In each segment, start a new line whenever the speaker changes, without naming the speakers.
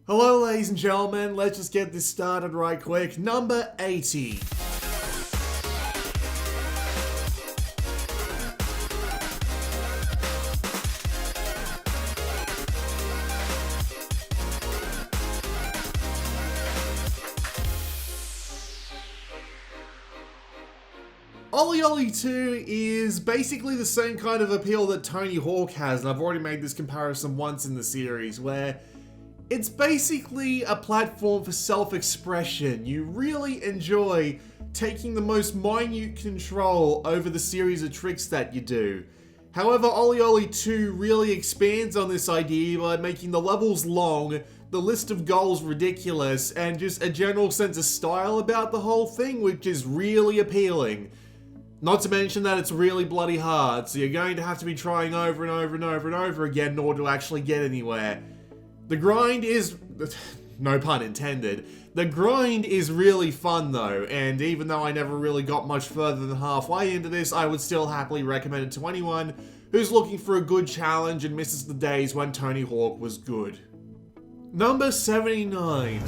Hello ladies and gentlemen, let's just get this started right quick. Number 80. OlliOlli 2 is basically the same kind of appeal that Tony Hawk has, and I've already made this comparison once in the series, where it's basically a platform for self-expression. You really enjoy taking the most minute control over the series of tricks that you do. However, OlliOlli 2 really expands on this idea by making the levels long, the list of goals ridiculous, and just a general sense of style about the whole thing, which is really appealing. Not to mention that it's really bloody hard, so you're going to have to be trying over and over and over and over again in order to actually get anywhere. The grind is, no pun intended, the grind is really fun though, and even though I never really got much further than halfway into this, I would still happily recommend it to anyone who's looking for a good challenge and misses the days when Tony Hawk was good. Number 79.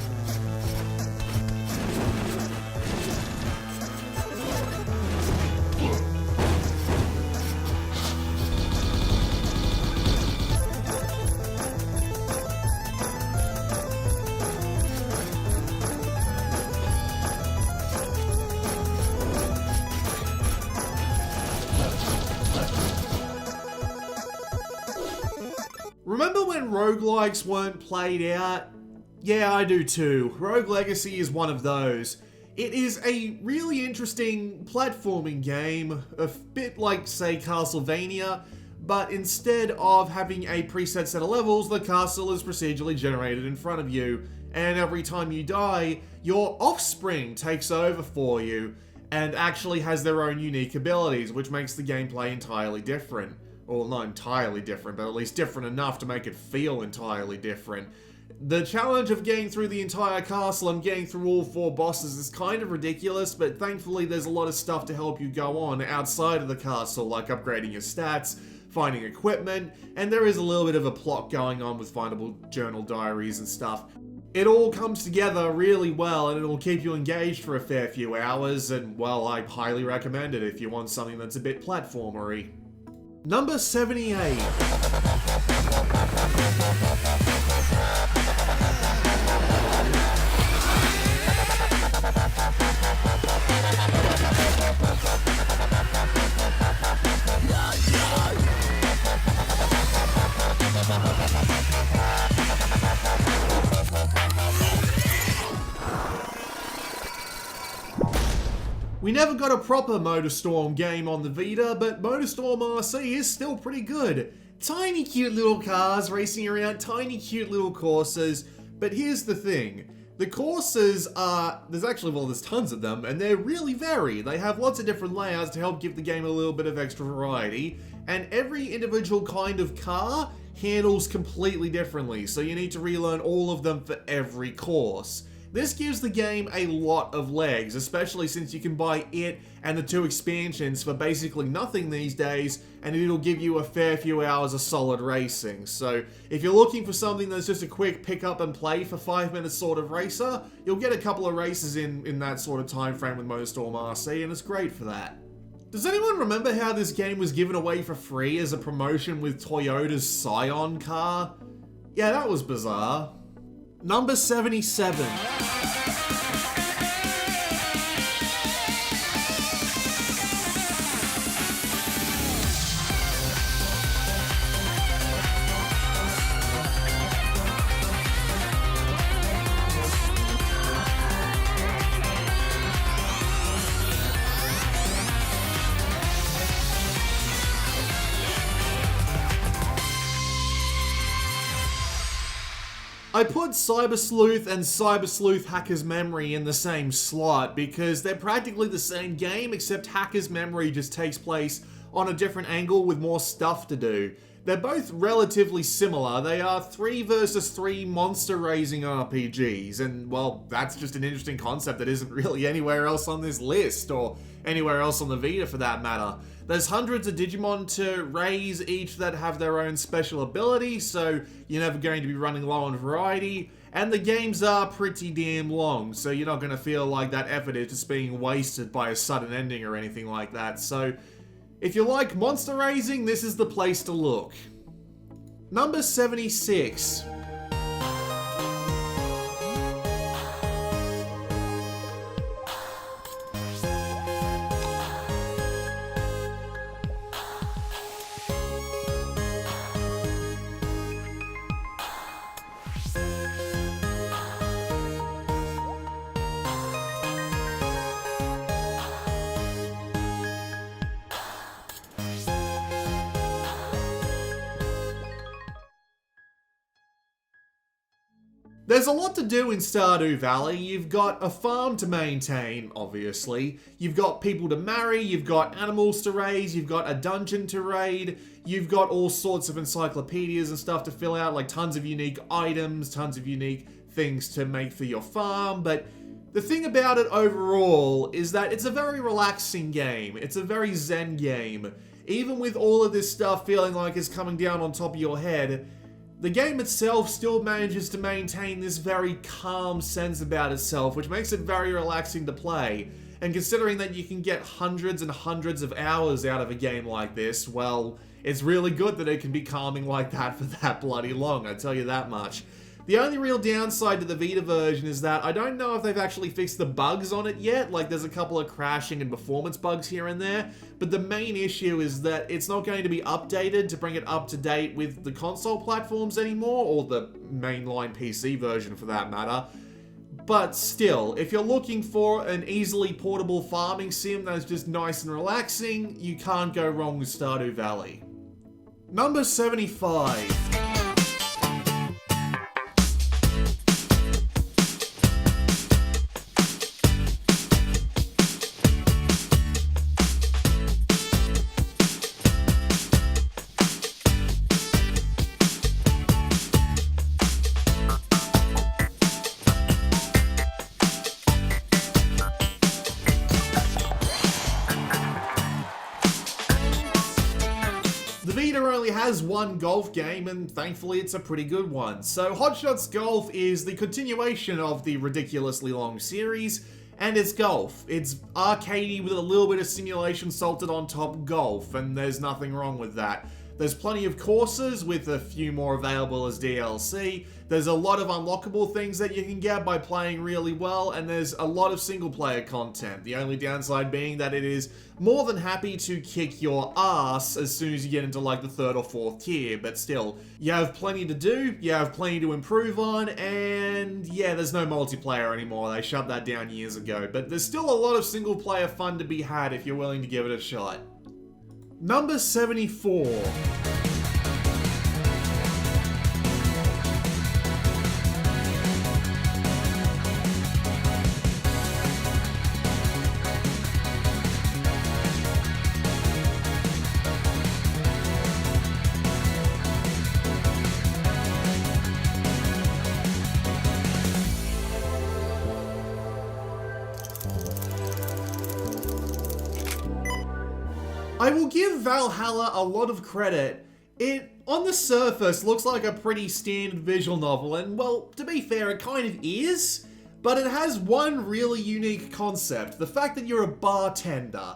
Remember when roguelikes weren't played out? Yeah, I do too. Rogue Legacy is one of those. It is a really interesting platforming game, a bit like, say, Castlevania, but instead of having a preset set of levels, the castle is procedurally generated in front of you, and every time you die, your offspring takes over for you, and actually has their own unique abilities, which makes the gameplay entirely different. Well, not entirely different, but at least different enough to make it feel entirely different. The challenge of getting through the entire castle and getting through all 4 bosses is kind of ridiculous, but thankfully there's a lot of stuff to help you go on outside of the castle, like upgrading your stats, finding equipment, and there is a little bit of a plot going on with findable journal diaries and stuff. It all comes together really well, and it'll keep you engaged for a fair few hours, and well, I highly recommend it if you want something that's a bit platformery. Number 78. We never got a proper MotorStorm game on the Vita, but MotorStorm RC is still pretty good. Tiny cute little cars racing around tiny cute little courses, but here's the thing. The courses are, there's tons of them, and they're really varied. They have lots of different layouts to help give the game a little bit of extra variety, and every individual kind of car handles completely differently, so you need to relearn all of them for every course. This gives the game a lot of legs, especially since you can buy it and the 2 expansions for basically nothing these days, and it'll give you a fair few hours of solid racing. So if you're looking for something that's just a quick pick up and play for 5 minutes sort of racer, you'll get a couple of races in that sort of time frame with MotorStorm RC, and it's great for that. Does anyone remember how this game was given away for free as a promotion with Toyota's Scion car? Yeah, that was bizarre. Number 77. I put Cyber Sleuth and Cyber Sleuth Hacker's Memory in the same slot because they're practically the same game, except Hacker's Memory just takes place on a different angle with more stuff to do. They're both relatively similar. They are 3 versus 3 monster raising RPGs, and well, that's just an interesting concept that isn't really anywhere else on this list, or anywhere else on the Vita for that matter. There's hundreds of Digimon to raise, each that have their own special ability, so you're never going to be running low on variety. And the games are pretty damn long, so you're not going to feel like that effort is just being wasted by a sudden ending or anything like that. So, if you like monster raising, this is the place to look. Number 76. There's a lot to do in Stardew Valley. You've got a farm to maintain, obviously. You've got people to marry, you've got animals to raise, you've got a dungeon to raid, you've got all sorts of encyclopedias and stuff to fill out, like tons of unique items, tons of unique things to make for your farm, but the thing about it overall is that it's a very relaxing game. It's a very zen game. Even with all of this stuff feeling like it's coming down on top of your head, the game itself still manages to maintain this very calm sense about itself, which makes it very relaxing to play. And considering that you can get hundreds and hundreds of hours out of a game like this, well, it's really good that it can be calming like that for that bloody long, I tell you that much. The only real downside to the Vita version is that I don't know if they've actually fixed the bugs on it yet, like there's a couple of crashing and performance bugs here and there, but the main issue is that it's not going to be updated to bring it up to date with the console platforms anymore, or the mainline PC version for that matter. But still, if you're looking for an easily portable farming sim that's just nice and relaxing, you can't go wrong with Stardew Valley. Number 75. Only has one golf game, and thankfully it's a pretty good one. So Hot Shots Golf is the continuation of the ridiculously long series, and it's golf. It's arcadey with a little bit of simulation salted on top golf, and there's nothing wrong with that. There's plenty of courses, with a few more available as DLC. There's a lot of unlockable things that you can get by playing really well, and there's a lot of single-player content. The only downside being that it is more than happy to kick your ass as soon as you get into like the 3rd or 4th tier, but still, you have plenty to do, you have plenty to improve on, and yeah, there's no multiplayer anymore. They shut that down years ago, but there's still a lot of single-player fun to be had if you're willing to give it a shot. Number 74. I will give Valhalla a lot of credit. It, on the surface, looks like a pretty standard visual novel, and well, to be fair, it kind of is, but it has one really unique concept, the fact that you're a bartender.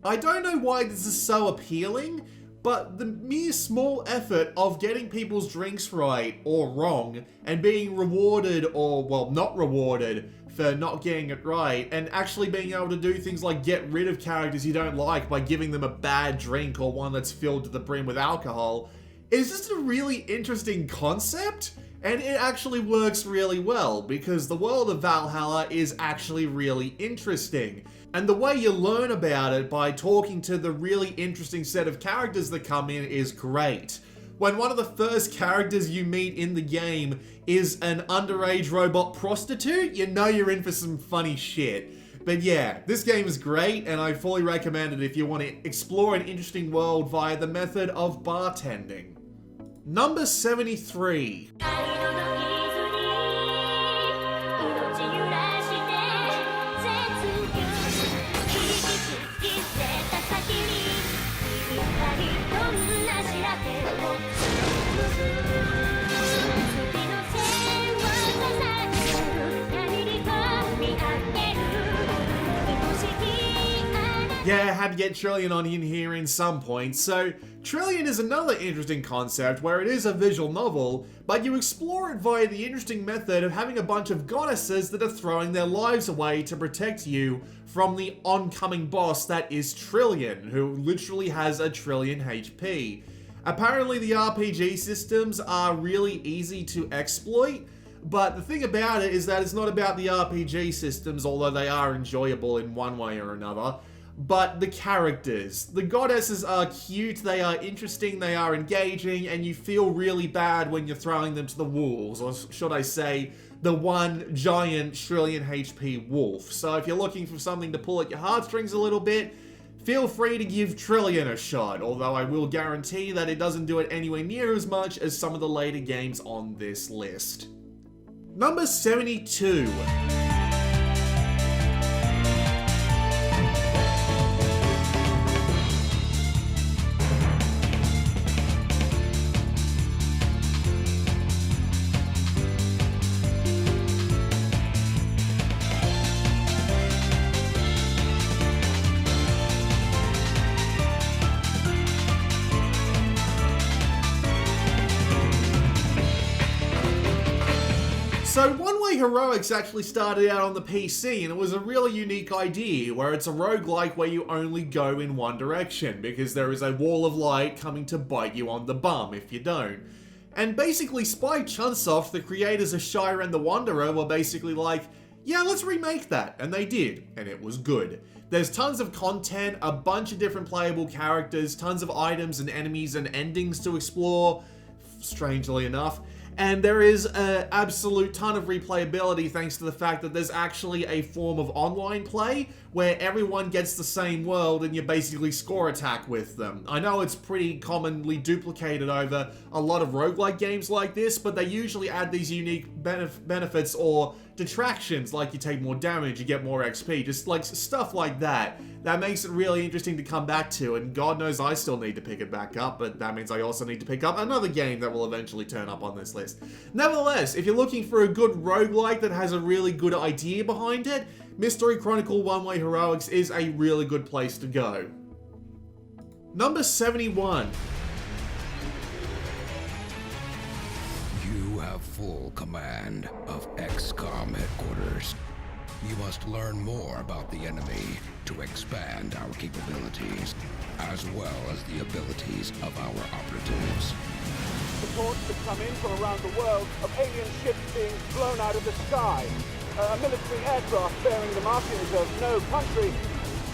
I don't know why this is so appealing, but the mere small effort of getting people's drinks right or wrong, and being rewarded or, well, not rewarded for not getting it right, and actually being able to do things like get rid of characters you don't like by giving them a bad drink or one that's filled to the brim with alcohol, is just a really interesting concept, and it actually works really well, because the world of Valhalla is actually really interesting. And the way you learn about it by talking to the really interesting set of characters that come in is great. When one of the first characters you meet in the game is an underage robot prostitute, you know you're in for some funny shit. But yeah, this game is great, and I fully recommend it if you want to explore an interesting world via the method of bartending. Number 73. Yeah, I had to get Trillion on in here in some point. So, Trillion is another interesting concept where it is a visual novel, but you explore it via the interesting method of having a bunch of goddesses that are throwing their lives away to protect you from the oncoming boss that is Trillion, who literally has a trillion HP. Apparently the RPG systems are really easy to exploit, but the thing about it is that it's not about the RPG systems, although they are enjoyable in one way or another, but the characters. The goddesses are cute, they are interesting, they are engaging, and you feel really bad when you're throwing them to the wolves, or should I say, the one giant trillion HP wolf. So if you're looking for something to pull at your heartstrings a little bit, feel free to give Trillion a shot, although I will guarantee that it doesn't do it anywhere near as much as some of the later games on this list. Number 72. So One Way Heroics actually started out on the PC, and it was a really unique idea where it's a roguelike where you only go in one direction because there is a wall of light coming to bite you on the bum if you don't. And basically Spike Chunsoft, the creators of Shira the Wanderer, were basically like, yeah, let's remake that, and they did, and it was good. There's tons of content, a bunch of different playable characters, tons of items and enemies and endings to explore, strangely enough. And there is an absolute ton of replayability thanks to the fact that there's actually a form of online play where everyone gets the same world and you basically score attack with them. I know it's pretty commonly duplicated over a lot of roguelike games like this, but they usually add these unique benefits or detractions, like you take more damage, you get more XP, just like stuff like that. That makes it really interesting to come back to, and God knows I still need to pick it back up, but that means I also need to pick up another game that will eventually turn up on this list. Nevertheless, if you're looking for a good roguelike that has a really good idea behind it, Mystery Chronicle One Way Heroics is a really good place to go. Number 71.
You have full command of XCOM headquarters. You must learn more about the enemy to expand our capabilities, as well as the abilities of our operatives.
Reports have come in from around the world of alien ships being blown out of the sky. A military aircraft bearing the markings of no country.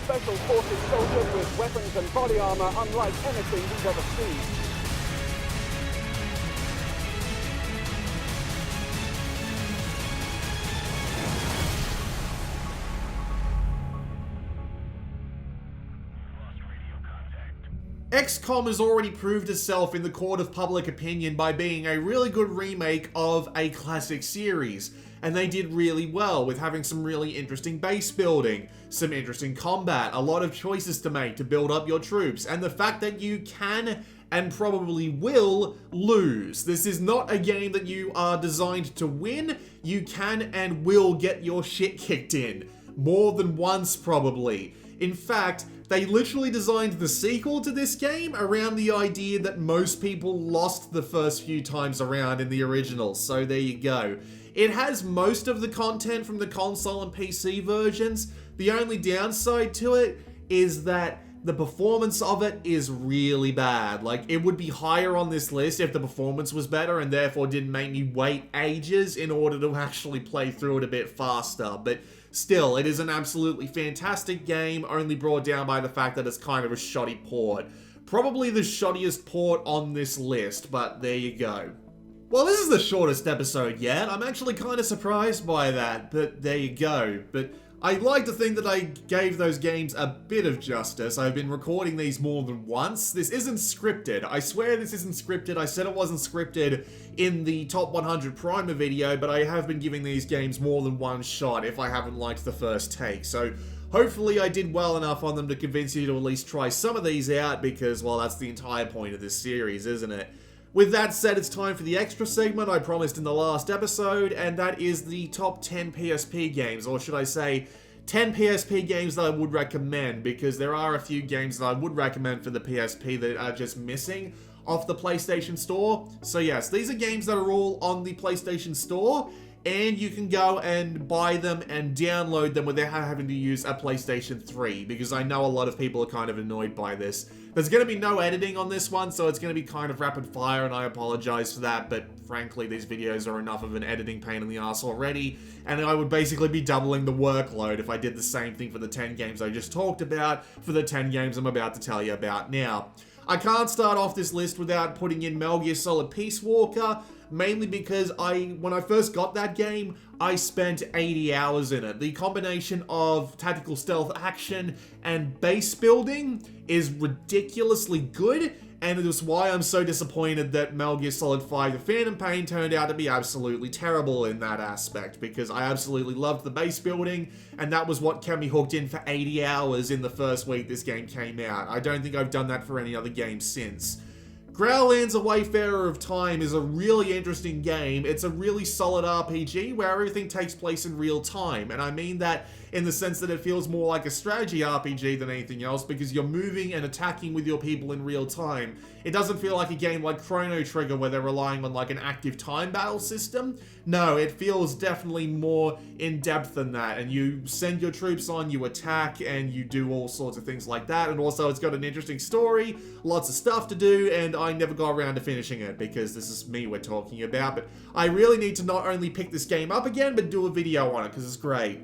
Special forces soldiers with weapons and body armor unlike anything we've ever seen.
XCOM has already proved itself in the court of public opinion by being a really good remake of a classic series, and they did really well with having some really interesting base building, some interesting combat, a lot of choices to make to build up your troops, and the fact that you can and probably will lose. This is not a game that you are designed to win. You can and will get your shit kicked in. More than once, probably. In fact, they literally designed the sequel to this game around the idea that most people lost the first few times around in the original, so there you go. It has most of the content from the console and PC versions. The only downside to it is that the performance of it is really bad. Like, it would be higher on this list if the performance was better and therefore didn't make me wait ages in order to actually play through it a bit faster, but still, it is an absolutely fantastic game, only brought down by the fact that it's kind of a shoddy port. Probably the shoddiest port on this list, but there you go. Well, this is the shortest episode yet. I'm actually kind of surprised by that, but there you go. But I like to think that I gave those games a bit of justice. I've been recording these more than once. This isn't scripted. I swear this isn't scripted. I said it wasn't scripted in the Top 100 Primer video, but I have been giving these games more than one shot if I haven't liked the first take. So hopefully I did well enough on them to convince you to at least try some of these out because, well, that's the entire point of this series, isn't it? With that said, it's time for the extra segment I promised in the last episode, and that is the top 10 PSP games, or should I say, 10 PSP games that I would recommend, because there are a few games that I would recommend for the PSP that are just missing off the PlayStation Store. So yes, these are games that are all on the PlayStation Store, and you can go and buy them and download them without having to use a PlayStation 3, because I know a lot of people are kind of annoyed by this. There's going to be no editing on this one, so it's going to be kind of rapid fire, and I apologize for that, but frankly, these videos are enough of an editing pain in the ass already, and I would basically be doubling the workload if I did the same thing for the 10 games I just talked about, for the 10 games I'm about to tell you about now. I can't start off this list without putting in Metal Gear Solid Peace Walker, mainly because when I first got that game, I spent 80 hours in it. The combination of tactical stealth action and base building is ridiculously good, and it is why I'm so disappointed that Metal Gear Solid 5 The Phantom Pain turned out to be absolutely terrible in that aspect, because I absolutely loved the base building, and that was what kept me hooked in for 80 hours in the first week this game came out. I don't think I've done that for any other game since. Growlanser Wayfarer of Time is a really interesting game. It's a really solid RPG where everything takes place in real time, and I mean that in the sense that it feels more like a strategy RPG than anything else, because you're moving and attacking with your people in real time. It doesn't feel like a game like Chrono Trigger where they're relying on like an active time battle system. No, it feels definitely more in-depth than that, and you send your troops on, you attack, and you do all sorts of things like that, and also it's got an interesting story, lots of stuff to do, and I never got around to finishing it, because this is me we're talking about, but I really need to not only pick this game up again, but do a video on it, because it's great.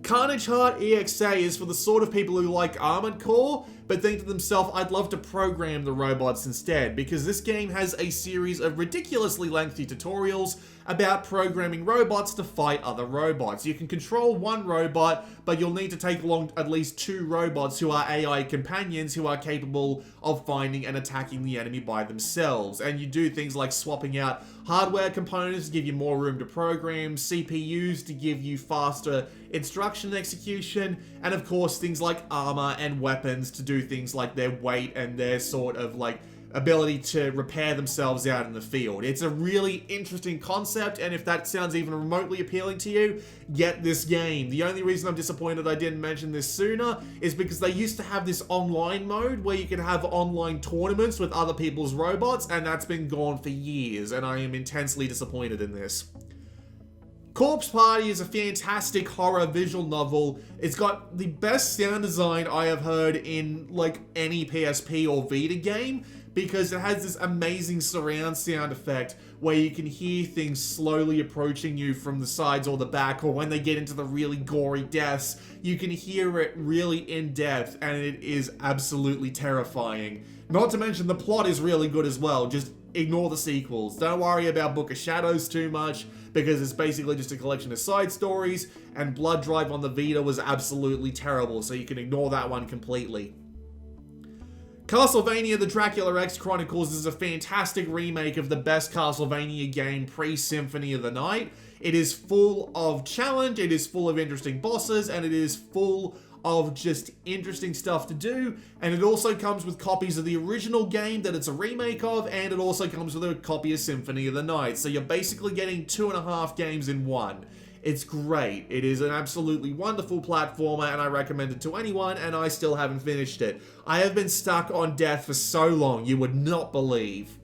Carnage Heart EXA is for the sort of people who like Armored Core, but think to themselves, I'd love to program the robots instead, because this game has a series of ridiculously lengthy tutorials about programming robots to fight other robots. You can control one robot, but you'll need to take along at least 2 robots who are AI companions who are capable of finding and attacking the enemy by themselves. And you do things like swapping out hardware components to give you more room to program, CPUs to give you faster instruction execution, and of course things like armor and weapons to do things like their weight and their sort of like ability to repair themselves out in the field. It's a really interesting concept, and if that sounds even remotely appealing to you, get this game. The only reason I'm disappointed I didn't mention this sooner is because they used to have this online mode where you could have online tournaments with other people's robots, and that's been gone for years, and I am intensely disappointed in this. Corpse Party is a fantastic horror visual novel. It's got the best sound design I have heard in like any PSP or Vita game, because it has this amazing surround sound effect where you can hear things slowly approaching you from the sides or the back, or when they get into the really gory deaths, you can hear it really in depth, and it is absolutely terrifying. Not to mention the plot is really good as well. Just ignore the sequels. Don't worry about Book of Shadows too much, because it's basically just a collection of side stories, and Blood Drive on the Vita was absolutely terrible, so you can ignore that one completely. Castlevania The Dracula X Chronicles is a fantastic remake of the best Castlevania game pre-Symphony of the Night. It is full of challenge, it is full of interesting bosses, and it is full of just interesting stuff to do, and it also comes with copies of the original game that it's a remake of, and it also comes with a copy of Symphony of the Night, so you're basically getting 2.5 games in one. It's great. It is an absolutely wonderful platformer, and I recommend it to anyone, and I still haven't finished it. I have been stuck on death for so long, you would not believe.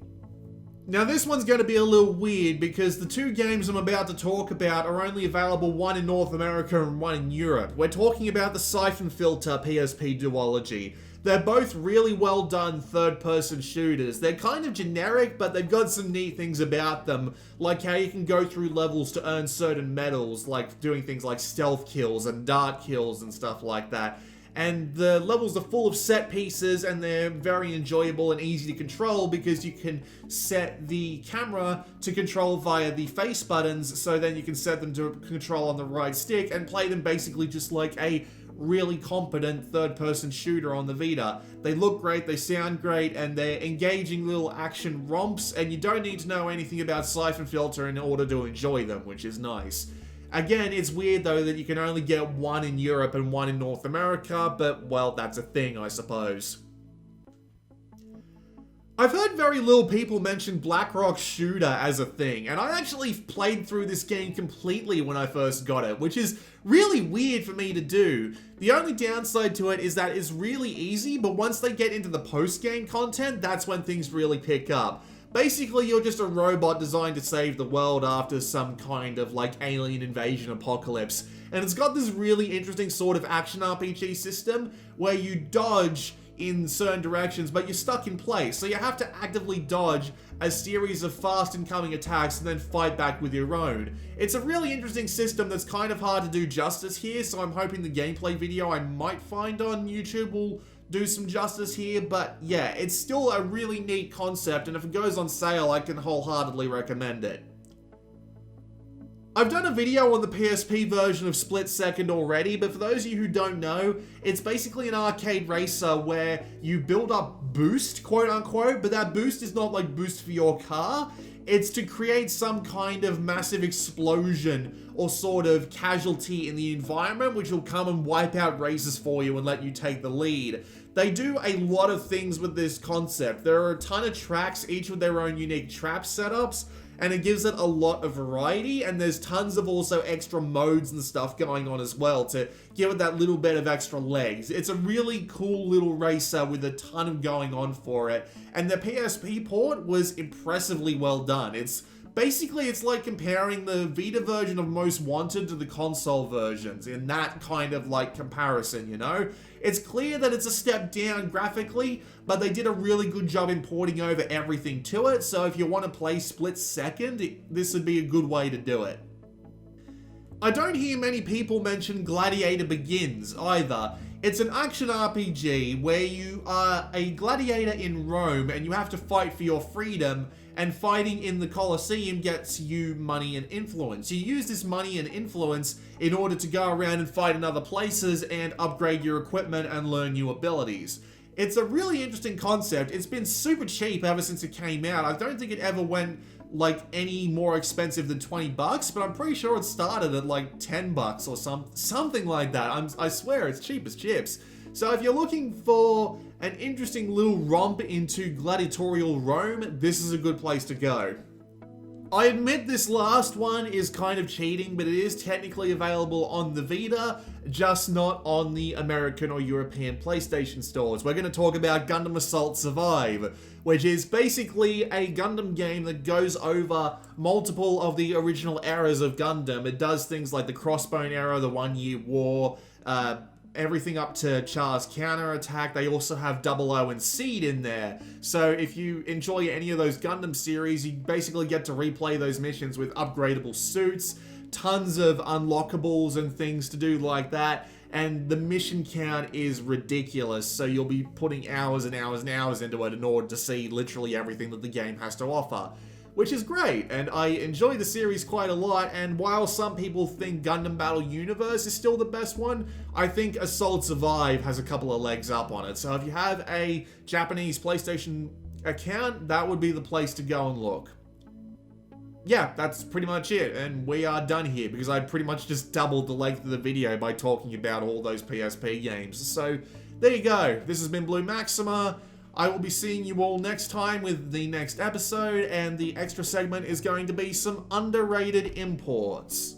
Now this one's going to be a little weird, because the 2 games I'm about to talk about are only available, one in North America and one in Europe. We're talking about the Syphon Filter PSP duology. They're both really well done third-person shooters. They're kind of generic, but they've got some neat things about them, like how you can go through levels to earn certain medals, like doing things like stealth kills and dart kills and stuff like that. And the levels are full of set pieces, and they're very enjoyable and easy to control, because you can set the camera to control via the face buttons, so then you can set them to control on the right stick and play them basically just like a really competent third-person shooter on the Vita. They look great, they sound great, and they're engaging little action romps, and you don't need to know anything about Syphon Filter in order to enjoy them, which is nice. Again, it's weird though that you can only get one in Europe and one in North America, but well, that's a thing, I suppose. I've heard very little people mention Blackrock Shooter as a thing, and I actually played through this game completely when I first got it, which is really weird for me to do. The only downside to it is that it's really easy, but once they get into the post-game content, that's when things really pick up. Basically, you're just a robot designed to save the world after some kind of like alien invasion apocalypse. And it's got this really interesting sort of action RPG system where you dodge in certain directions, but you're stuck in place. So you have to actively dodge a series of fast incoming attacks and then fight back with your own. It's a really interesting system that's kind of hard to do justice here, so I'm hoping the gameplay video I might find on YouTube will do some justice here, but yeah, it's still a really neat concept, and if it goes on sale, I can wholeheartedly recommend it. I've done a video on the PSP version of Split Second already, but for those of you who don't know, it's basically an arcade racer where you build up boost, quote unquote, but that boost is not like boost for your car. It's to create some kind of massive explosion or sort of casualty in the environment, which will come and wipe out races for you and let you take the lead. They do a lot of things with this concept. There are a ton of tracks, each with their own unique trap setups, and it gives it a lot of variety, and there's tons of also extra modes and stuff going on as well to give it that little bit of extra legs. It's a really cool little racer with a ton of going on for it, and the PSP port was impressively well done. It's like comparing the Vita version of Most Wanted to the console versions in that kind of like comparison, you know? It's clear that it's a step down graphically, but they did a really good job in porting over everything to it, so if you want to play Split Second, this would be a good way to do it. I don't hear many people mention Gladiator Begins either. It's an action RPG where you are a gladiator in Rome and you have to fight for your freedom, and fighting in the Colosseum gets you money and influence. You use this money and influence in order to go around and fight in other places and upgrade your equipment and learn new abilities. It's a really interesting concept. It's been super cheap ever since it came out. I don't think it ever went like any more expensive than 20 bucks, but I'm pretty sure it started at like 10 bucks or something like that. I swear it's cheap as chips. So if you're looking for an interesting little romp into gladiatorial Rome, this is a good place to go. I admit this last one is kind of cheating, but it is technically available on the Vita, just not on the American or European PlayStation stores. We're going to talk about Gundam Assault Survive, which is basically a Gundam game that goes over multiple of the original eras of Gundam. It does things like the Crossbone era, the 1 Year War, everything up to Char's Counterattack. They also have 00 and Seed in there. So if you enjoy any of those Gundam series, you basically get to replay those missions with upgradable suits, tons of unlockables and things to do like that, and the mission count is ridiculous, so you'll be putting hours and hours and hours into it in order to see literally everything that the game has to offer, which is great, and I enjoy the series quite a lot. And while some people think Gundam Battle Universe is still the best one, I think Assault Survive has a couple of legs up on it. So if you have a Japanese PlayStation account, that would be the place to go and look. Yeah, that's pretty much it, and we are done here because I pretty much just doubled the length of the video by talking about all those PSP games. So there you go. This has been BlueMaxima. I will be seeing you all next time with the next episode, and the extra segment is going to be some underrated imports.